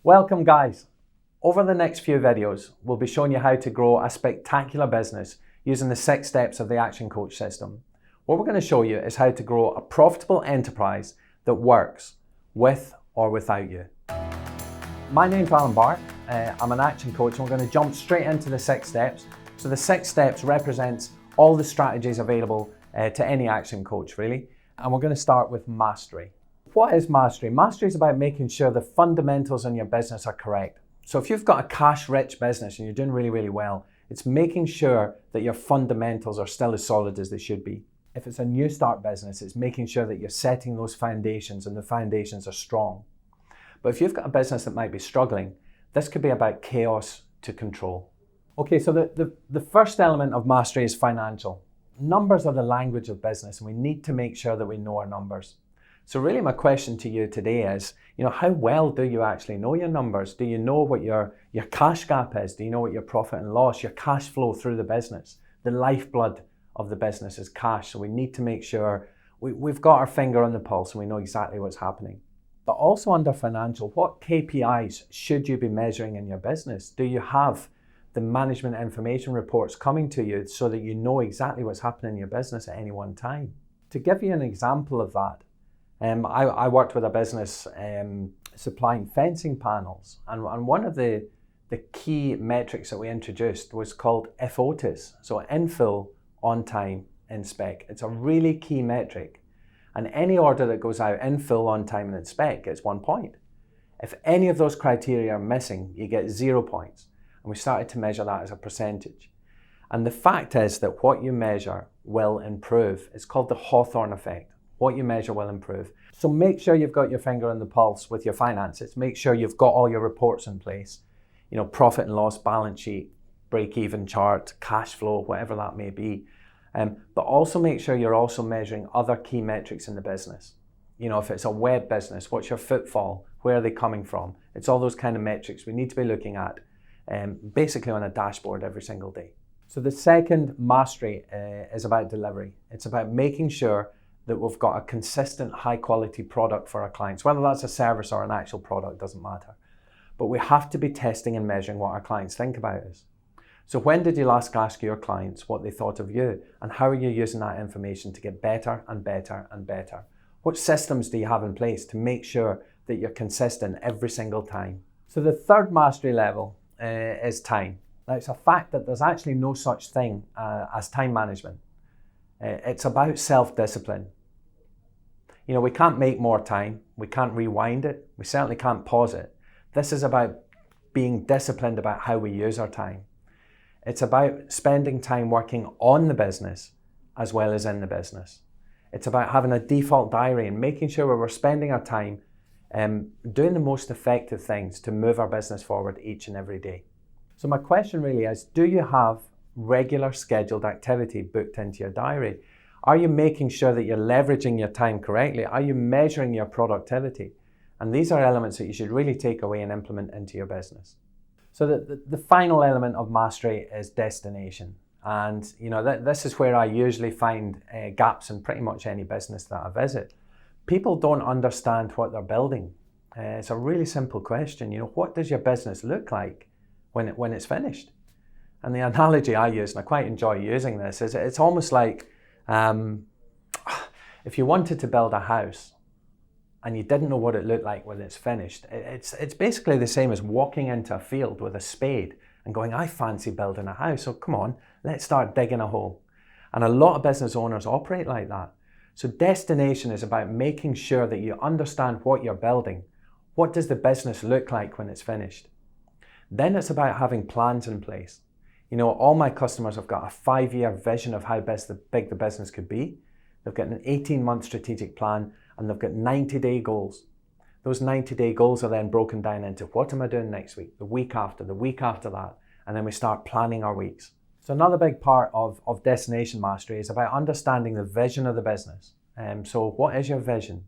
Welcome guys. Over the next few videos, we'll be showing you how to grow a spectacular business using the 6 steps of the ActionCOACH system. What we're going to show you is how to grow a profitable enterprise that works with or without you. My name's Alan Bart. I'm an action coach and we're going to jump straight into the 6 steps. So the 6 steps represents all the strategies available to any action coach really. And we're going to start with mastery. What is mastery? Mastery is about making sure the fundamentals in your business are correct. So if you've got a cash-rich business and you're doing really, really well, it's making sure that your fundamentals are still as solid as they should be. If it's a new start business, it's making sure that you're setting those foundations and the foundations are strong. But if you've got a business that might be struggling, this could be about chaos to control. Okay, so the first element of mastery is financial. Numbers are the language of business and we need to make sure that we know our numbers. So really my question to you today is, how well do you actually know your numbers? Do you know what your cash gap is? Do you know what your profit and loss, your cash flow through the business? The lifeblood of the business is cash. So we need to make sure we've got our finger on the pulse and we know exactly what's happening. But also under financial, what KPIs should you be measuring in your business? Do you have the management information reports coming to you so that you know exactly what's happening in your business at any one time? To give you an example of that, I worked with a business supplying fencing panels, and one of the key metrics that we introduced was called FOTIS, so in full, on time, in spec. It's a really key metric, and any order that goes out in full, on time, and in spec gets 1 point. If any of those criteria are missing, you get 0 points, and we started to measure that as a percentage. And the fact is that what you measure will improve. It's called the Hawthorne Effect. What you measure will improve. So make sure you've got your finger on the pulse with your finances. Make sure you've got all your reports in place. Profit and loss, balance sheet, break-even chart, cash flow, whatever that may be. But also make sure you're also measuring other key metrics in the business. If it's a web business, what's your footfall? Where are they coming from? It's all those kind of metrics we need to be looking at basically on a dashboard every single day. So the second mastery is about delivery. It's about making sure that we've got a consistent high quality product for our clients. Whether that's a service or an actual product doesn't matter. But we have to be testing and measuring what our clients think about us. So when did you last ask your clients what they thought of you? And how are you using that information to get better and better and better? What systems do you have in place to make sure that you're consistent every single time? So the third mastery level is time. Now it's a fact that there's actually no such thing as time management. It's about self-discipline. We can't make more time. We can't rewind it. We certainly can't pause it. This is about being disciplined about how we use our time. It's about spending time working on the business as well as in the business. It's about having a default diary and making sure we're spending our time doing the most effective things to move our business forward each and every day. So my question really is, do you have regular scheduled activity booked into your diary? Are you making sure that you're leveraging your time correctly? Are you measuring your productivity? And these are elements that you should really take away and implement into your business. So the final element of mastery is destination. And this is where I usually find gaps in pretty much any business that I visit. People don't understand what they're building. It's a really simple question. What does your business look like when it's finished? And the analogy I use, and I quite enjoy using this, is it's almost like if you wanted to build a house and you didn't know what it looked like when it's finished, it's basically the same as walking into a field with a spade and going, I fancy building a house, so come on, let's start digging a hole. And a lot of business owners operate like that. So destination is about making sure that you understand what you're building. What does the business look like when it's finished? Then it's about having plans in place. All my customers have got a 5-year vision of how big the business could be. They've got an 18-month strategic plan and they've got 90-day goals. Those 90-day goals are then broken down into what am I doing next week, the week after that, and then we start planning our weeks. So another big part of destination mastery is about understanding the vision of the business. So what is your vision?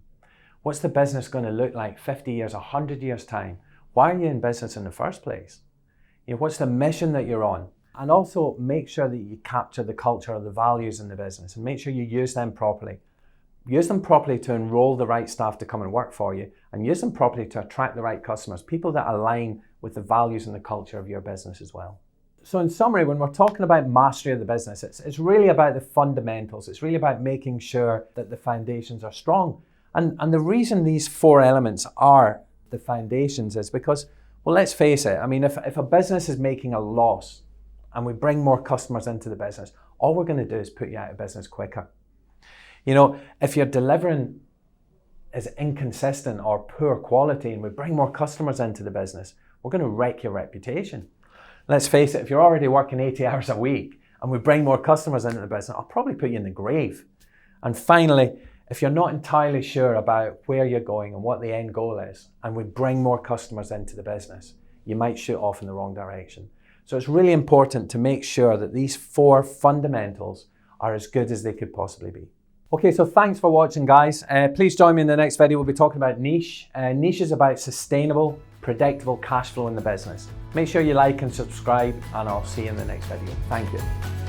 What's the business going to look like 50 years, 100 years time? Why are you in business in the first place? What's the mission that you're on? And also make sure that you capture the culture or the values in the business and make sure you use them properly. use them properly to enroll the right staff to come and work for you, and use them properly to attract the right customers, people that align with the values and the culture of your business as well. So in summary, when we're talking about mastery of the business, it's really about the fundamentals. It's really about making sure that the foundations are strong. And the reason these 4 elements are the foundations is because, well, let's face it, I mean, if a business is making a loss and we bring more customers into the business, all we're going to do is put you out of business quicker. You know, if your delivering is inconsistent or poor quality and we bring more customers into the business, we're going to wreck your reputation. Let's face it, if you're already working 80 hours a week and we bring more customers into the business, I'll probably put you in the grave. And finally, if you're not entirely sure about where you're going and what the end goal is, and we bring more customers into the business, you might shoot off in the wrong direction. So it's really important to make sure that these 4 fundamentals are as good as they could possibly be. Okay, so thanks for watching, guys. Please join me in the next video. We'll be talking about niche. Niche is about sustainable, predictable cash flow in the business. Make sure you like and subscribe, and I'll see you in the next video. Thank you.